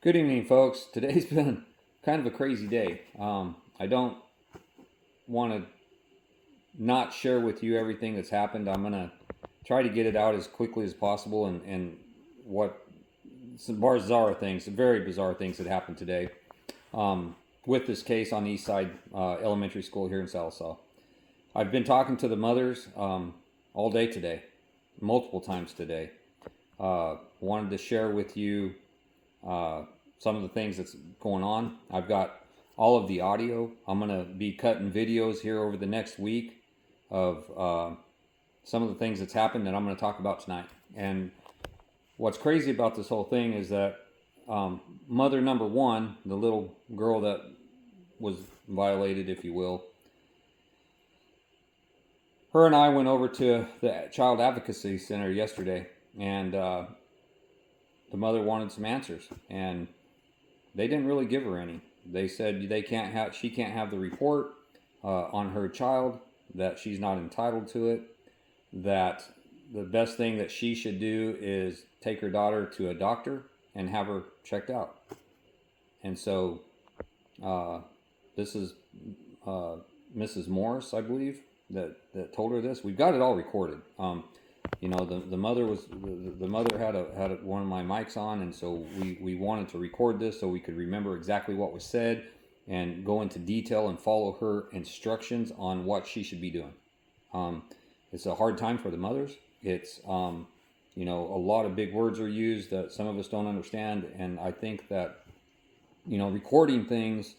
Good evening, folks. Today's been kind of a crazy day. I don't want to not share with you everything that's happened. I'm going to try to get it out as quickly as possible and what some bizarre things, some very bizarre things that happened today with this case on the Eastside Elementary School here in Sallisaw. I've been talking to the mothers all day today, multiple times today. Wanted to share with you some of the things that's going on. I've got all of the audio. I'm going to be cutting videos here over the next week of some of the things that's happened that I'm going to talk about tonight. And what's crazy about this whole thing is that mother number one, the little girl that was violated, if you will, her and I went over to the Child Advocacy Center yesterday, and the mother wanted some answers, and they didn't really give her any. They said she can't have the report on her child, that she's not entitled to it, that the best thing that she should do is take her daughter to a doctor and have her checked out. And so this is Mrs. Morris, I believe, that told her this. We've got it all recorded. You know, the mother had one of my mics on, and so we wanted to record this so we could remember exactly what was said and go into detail and follow her instructions on what she should be doing. It's a hard time for the mothers. It's you know, a lot of big words are used that some of us don't understand, and I think that, you know, recording things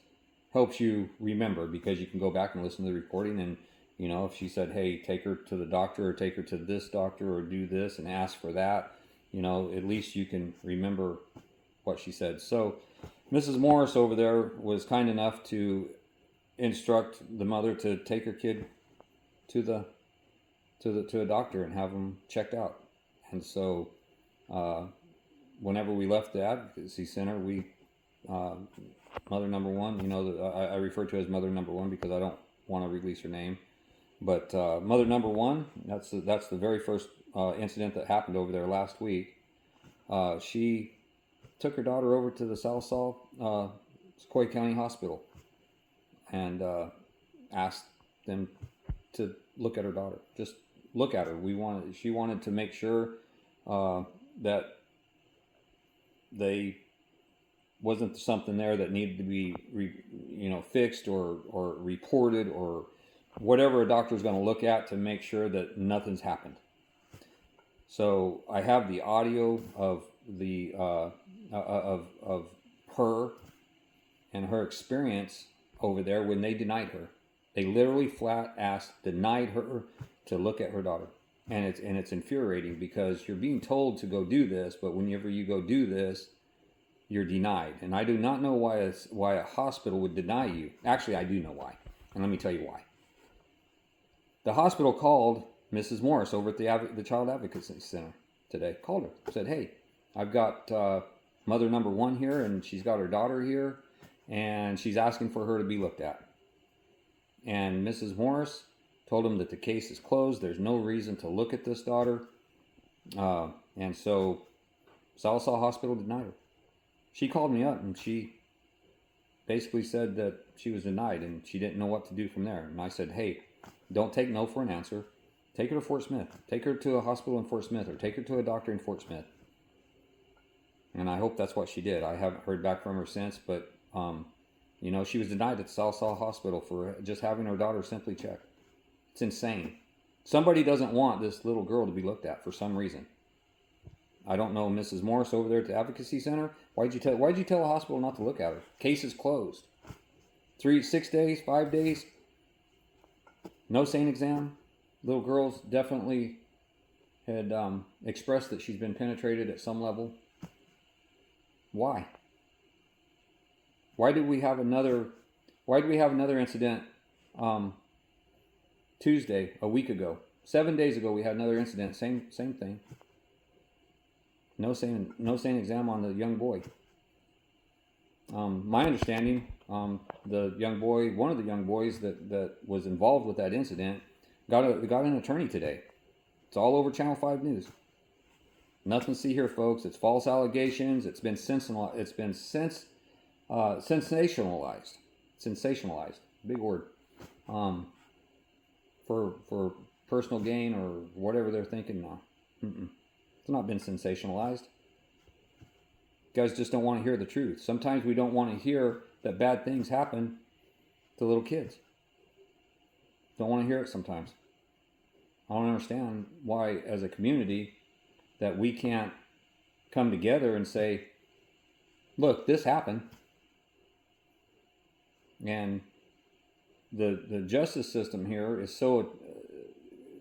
helps you remember, because you can go back and listen to the recording, and you know, if she said, hey, take her to the doctor, or take her to this doctor, or do this and ask for that, you know, at least you can remember what she said. So Mrs. Morris over there was kind enough to instruct the mother to take her kid to a doctor and have them checked out. And so whenever we left the advocacy center, we mother number one, you know, I refer to her as mother number one because I don't want to release her name. But mother number one, that's the very first incident that happened over there last week. She took her daughter over to the Sallisaw Sequoia County Hospital and asked them to look at her daughter. Just look at her. She wanted to make sure that they wasn't something there that needed to be fixed or reported, or whatever a doctor is going to look at to make sure that nothing's happened. So I have the audio of the of her and her experience over there when they denied her. They literally flat-ass denied her to look at her daughter, and it's infuriating because you're being told to go do this, but whenever you go do this, you're denied. And I do not know why a hospital would deny you. Actually, I do know why, and let me tell you why. The hospital called Mrs. Morris over at the Child Advocacy Center today. Called her, said, hey, I've got mother number one here, and she's got her daughter here, and she's asking for her to be looked at. And Mrs. Morris told them that the case is closed. There's no reason to look at this daughter. And so Sallisaw Hospital denied her. She called me up, and she basically said that she was denied, and she didn't know what to do from there. And I said, hey, don't take no for an answer. Take her to Fort Smith. Take her to a hospital in Fort Smith, or take her to a doctor in Fort Smith. And I hope that's what she did. I haven't heard back from her since, but you know, she was denied at Sallisaw Hospital for just having her daughter simply checked. It's insane. Somebody doesn't want this little girl to be looked at for some reason. I don't know, Mrs. Morris over there at the Advocacy Center. Why'd you tell a hospital not to look at her? Case is closed. 6 days, 5 days. No SANE exam. Little girl's definitely had expressed that she's been penetrated at some level. Why? Why did we have another incident Tuesday, a week ago? 7 days ago we had another incident, same thing. No SANE exam on the young boy. My understanding, the young boy, one of the young boys that was involved with that incident, got an attorney today. It's all over Channel 5 News. Nothing to see here, folks. It's false allegations. It's been sensationalized. Sensationalized. Big word. For personal gain or whatever they're thinking now. It's not been sensationalized. Guys just don't want to hear the truth. Sometimes we don't want to hear that bad things happen to little kids. Don't want to hear it sometimes. I don't understand why, as a community, that we can't come together and say, look, this happened. And the justice system here is so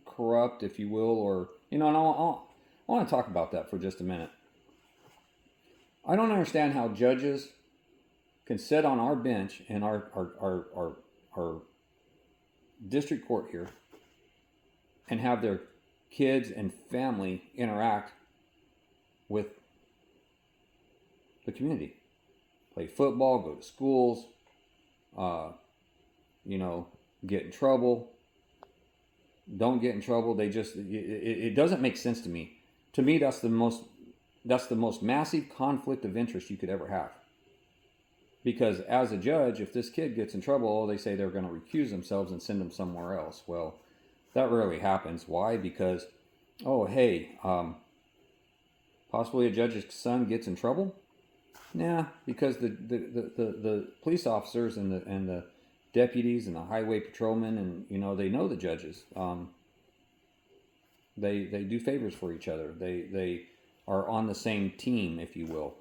corrupt, if you will, or, and I want to talk about that for just a minute. I don't understand how judges can sit on our bench in our district court here and have their kids and family interact with the community. Play football, go to schools, get in trouble, don't get in trouble. It doesn't make sense to me. To me, that's the most massive conflict of interest you could ever have. Because as a judge, if this kid gets in trouble, they say they're going to recuse themselves and send them somewhere else. Well, that rarely happens. Why? Because, possibly a judge's son gets in trouble? Nah, because the police officers and the deputies and the highway patrolmen and they know the judges. They do favors for each other. They are on the same team, if you will.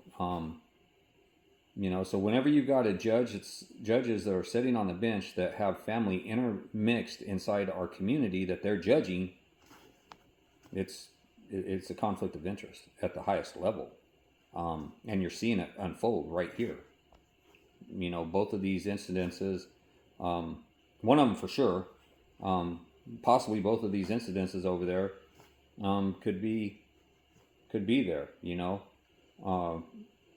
So whenever you've got a judge, it's judges that are sitting on the bench that have family intermixed inside our community that they're judging, it's a conflict of interest at the highest level. And you're seeing it unfold right here. Both of these incidences, one of them for sure, possibly both of these incidences over there, could be there,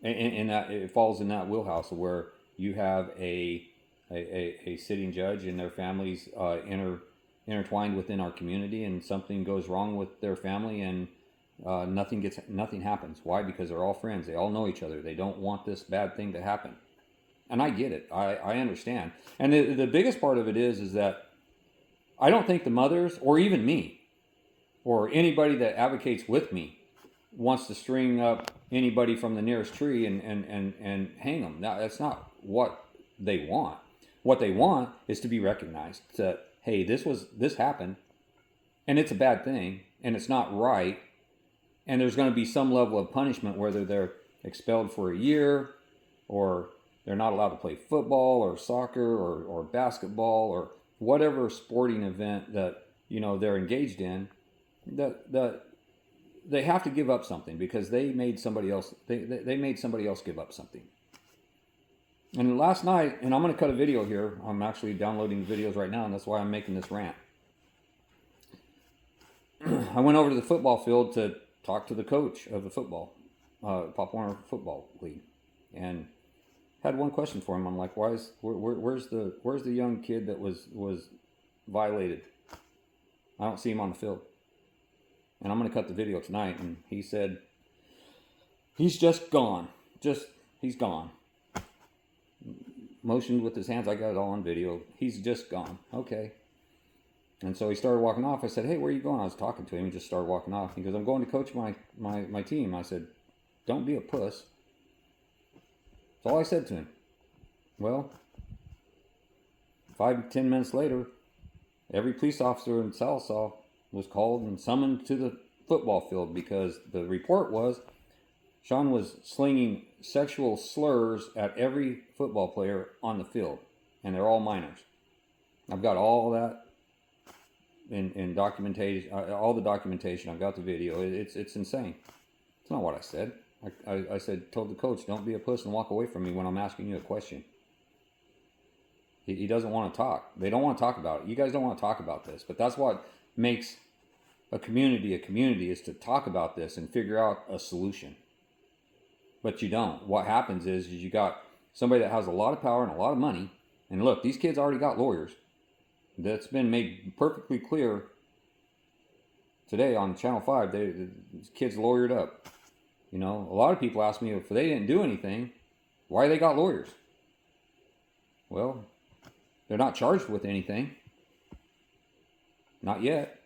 and that it falls in that wheelhouse where you have a sitting judge and their families intertwined within our community, and something goes wrong with their family, and nothing happens. Why? Because they're all friends. They all know each other. They don't want this bad thing to happen. And I get it. I understand. And the biggest part of it is that I don't think the mothers, or even me, or anybody that advocates with me, wants to string up anybody from the nearest tree and hang them. Now, that's not what they want. What they want is to be recognized that, hey, this happened, and it's a bad thing, and it's not right, and there's going to be some level of punishment, whether they're expelled for a year, or they're not allowed to play football or soccer or basketball or whatever sporting event that they're engaged in. That they have to give up something because they made somebody else. They made somebody else give up something. And last night, and I'm going to cut a video here. I'm actually downloading videos right now, and that's why I'm making this rant. I went over to the football field to talk to the coach of the football, Pop Warner Football League, and had one question for him. I'm like, where's the young kid that was violated? I don't see him on the field. And I'm going to cut the video tonight. And he said, he's just gone. He's gone. Motioned with his hands. I got it all on video. He's just gone. Okay. And so he started walking off. I said, hey, where are you going? I was talking to him. He just started walking off. He goes, I'm going to coach my team. I said, don't be a puss. That's all I said to him. Well, 5-10 minutes later, every police officer in Sallisaw was called and summoned to the football field because the report was Sean was slinging sexual slurs at every football player on the field, and they're all minors. I've got all that in documentation, all the documentation. I've got the video. It's insane. It's not what I said. I told the coach, don't be a puss and walk away from me when I'm asking you a question. He doesn't want to talk. They don't want to talk about it. You guys don't want to talk about this, but that's what makes a community is to talk about this and figure out a solution. But you don't. What happens is you got somebody that has a lot of power and a lot of money, and look, these kids already got lawyers. That's been made perfectly clear today on Channel 5, the kids lawyered up. You know, a lot of people ask me if they didn't do anything, why they got lawyers. Well, they're not charged with anything. Not yet.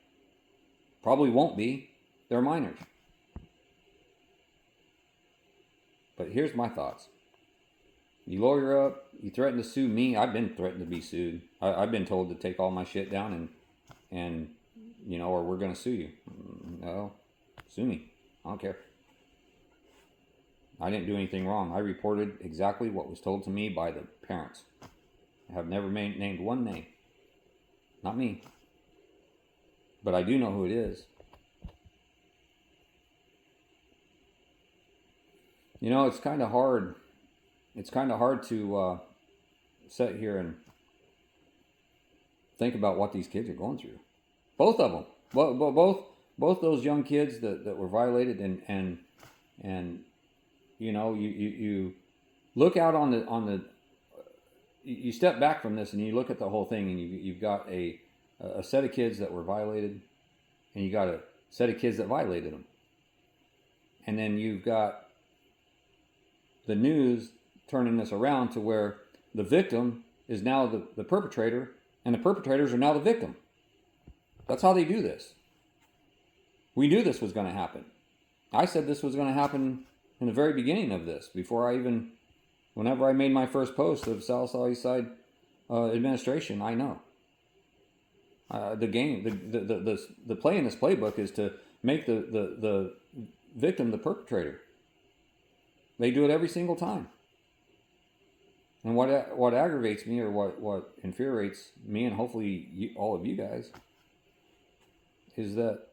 Probably won't be. They're minors. But here's my thoughts. You lawyer up, you threaten to sue me. I've been threatened to be sued. I've been told to take all my shit down and you know, or we're going to sue you. No, sue me. I don't care. I didn't do anything wrong. I reported exactly what was told to me by the parents. I have never named one name. Not me. But I do know who it is. You know, it's kind of hard. It's kind of hard to sit here and think about what these kids are going through. Both of them. Both those young kids that were violated and you know, you look out on the you step back from this and you look at the whole thing, and you've got a set of kids that were violated, and you got a set of kids that violated them, and then you've got the news turning this around to where the victim is now the perpetrator, and the perpetrators are now the victim. That's how they do this. We knew this was going to happen. I said this was going to happen in the very beginning of this, whenever I made my first post of Sallisaw Eastside administration. I know the play in this playbook is to make the victim the perpetrator. They do it every single time. And what aggravates me, or what infuriates me, and hopefully all of you guys, is that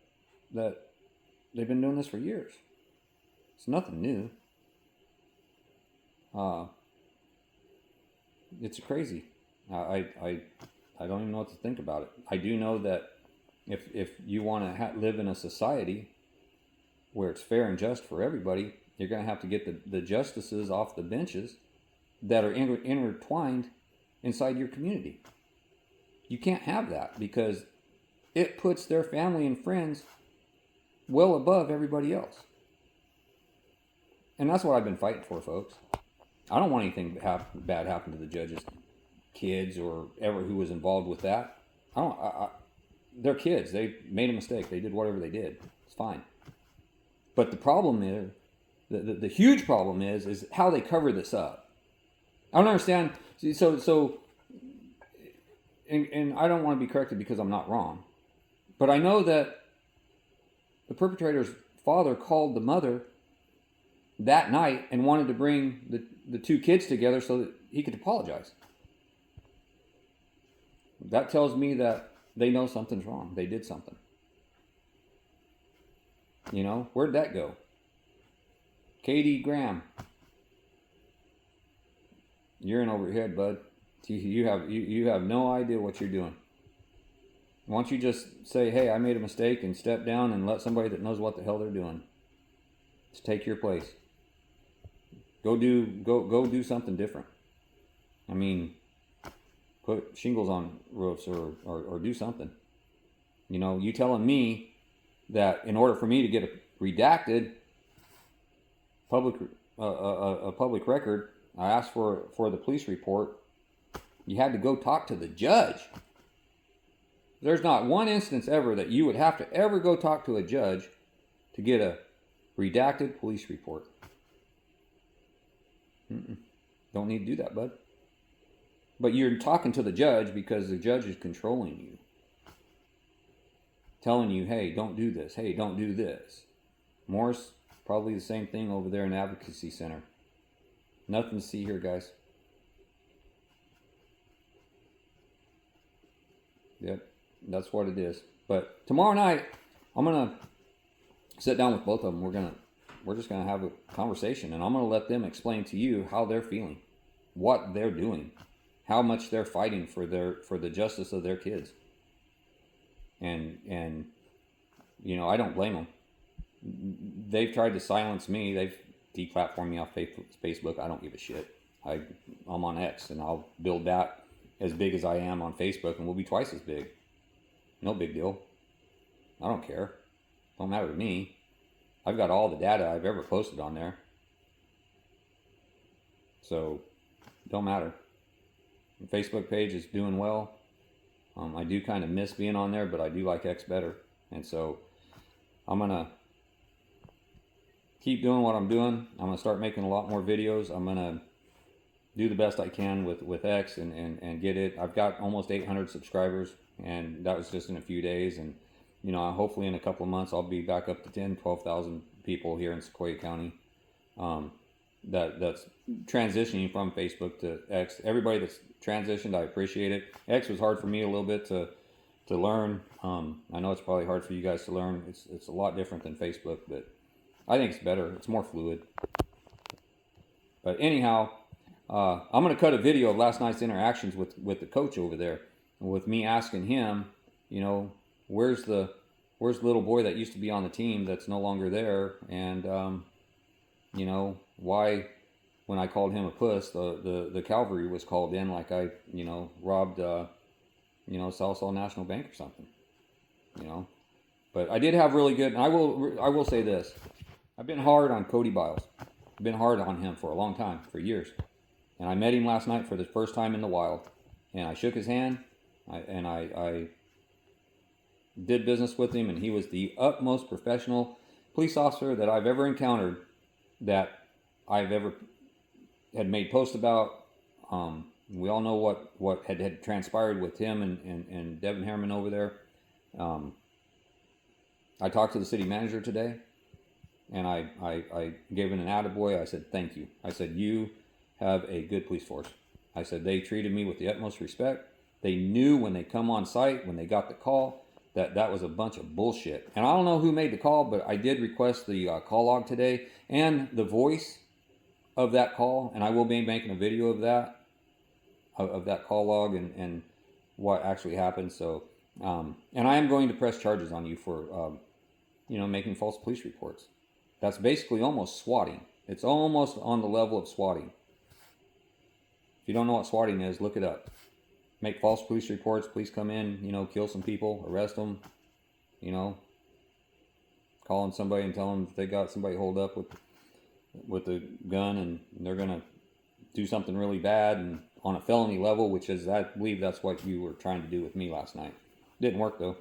they've been doing this for years. It's nothing new. It's crazy. I don't even know what to think about it. I do know that if you want to live in a society where it's fair and just for everybody, you're going to have to get the justices off the benches that are intertwined inside your community. You can't have that, because it puts their family and friends well above everybody else. And that's what I've been fighting for, folks. I don't want anything bad happen to the judge's kids or ever who was involved with that. They're kids. They made a mistake. They did whatever they did. It's fine. But the problem is, the huge problem is how they cover this up. I don't understand. So, and I don't want to be corrected because I'm not wrong, but I know that the perpetrator's father called the mother that night and wanted to bring the two kids together so that he could apologize. That tells me that they know something's wrong. They did something. You know, where'd that go? Katie Graham, you're in over your head, bud. You have no idea what you're doing. Why don't you just say, hey, I made a mistake, and step down and let somebody that knows what the hell they're doing just take your place. Go do something different. I mean, put shingles on roofs or do something. You know, you telling me that in order for me to get a redacted public record, I asked for the police report. You had to go talk to the judge. There's not one instance ever that you would have to ever go talk to a judge to get a redacted police report. Don't need to do that, bud. But you're talking to the judge because the judge is controlling you. Telling you, hey, don't do this. Hey, don't do this. Morris, probably the same thing over there in the Advocacy Center. Nothing to see here, guys. Yep, that's what it is. But tomorrow night, I'm going to sit down with both of them. We're just going to have a conversation, and I'm going to let them explain to you how they're feeling, what they're doing, how much they're fighting for the justice of their kids. And you know, I don't blame them. They've tried to silence me. They've deplatformed me off Facebook. I don't give a shit. I'm on X, and I'll build that as big as I am on Facebook, and we'll be twice as big. No big deal. I don't care. Don't matter to me. I've got all the data I've ever posted on there. So, don't matter. The Facebook page is doing well. I do kind of miss being on there, but I do like X better. And so, I'm going to keep doing what I'm doing. I'm going to start making a lot more videos. I'm going to do the best I can with X and get it. I've got almost 800 subscribers, and that was just in a few days. And, you know, hopefully in a couple of months, I'll be back up to 10, 12,000 people here in Sequoia County. That's transitioning from Facebook to X. Everybody that's transitioned, I appreciate it. X was hard for me a little bit to learn. I know it's probably hard for you guys to learn. It's a lot different than Facebook, but I think it's better. It's more fluid. But anyhow, I'm going to cut a video of last night's interactions with the coach over there, with me asking him, you know, where's the little boy that used to be on the team that's no longer there, and you know, why when I called him a puss, the cavalry was called in like I, you know, robbed Sallisaw National Bank or something, you know. But I did have really good, and I will say this, I've been hard on Cody Biles. I've been hard on him for a long time, for years. And I met him last night for the first time in the wild, and I shook his hand, I did business with him, and he was the utmost professional police officer that I've ever encountered, that I've ever had made posts about. We all know what had transpired with him and Devin Harriman over there. I talked to the city manager today, and I gave him an attaboy. I said, thank you. I said, you have a good police force. I said, they treated me with the utmost respect. They knew when they come on site, when they got the call, that was a bunch of bullshit. And I don't know who made the call, but I did request the call log today and the voice of that call, and I will be making a video of that, of that call log and what actually happened. So, and I am going to press charges on you for, you know, making false police reports. That's basically almost swatting. It's almost on the level of swatting. If you don't know what swatting is, look it up. Make false police reports. Police come in, you know, kill some people, arrest them, you know, calling somebody and tell them they got somebody holed up with a gun and they're going to do something really bad and on a felony level, which is, I believe that's what you were trying to do with me last night. Didn't work though.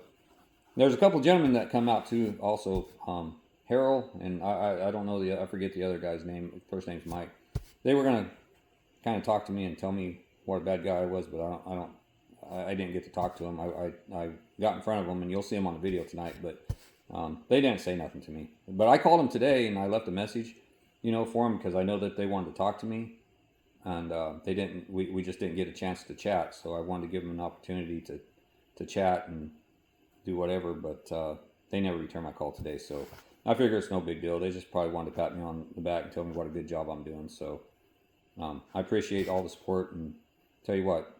There's a couple gentlemen that come out too also, Harold, and I don't know I forget the other guy's name. First name's Mike. They were going to kind of talk to me and tell me what a bad guy I was, but I didn't get to talk to him. I got in front of them, and you'll see them on the video tonight, but they didn't say nothing to me. But I called them today, and I left a message, you know, for them, because I know that they wanted to talk to me, and they didn't. We just didn't get a chance to chat, so I wanted to give them an opportunity to chat and do whatever, but they never returned my call today, so I figure it's no big deal. They just probably wanted to pat me on the back and tell me what a good job I'm doing, so I appreciate all the support, and tell you what,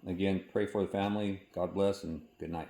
again, pray for the family. God bless, and good night.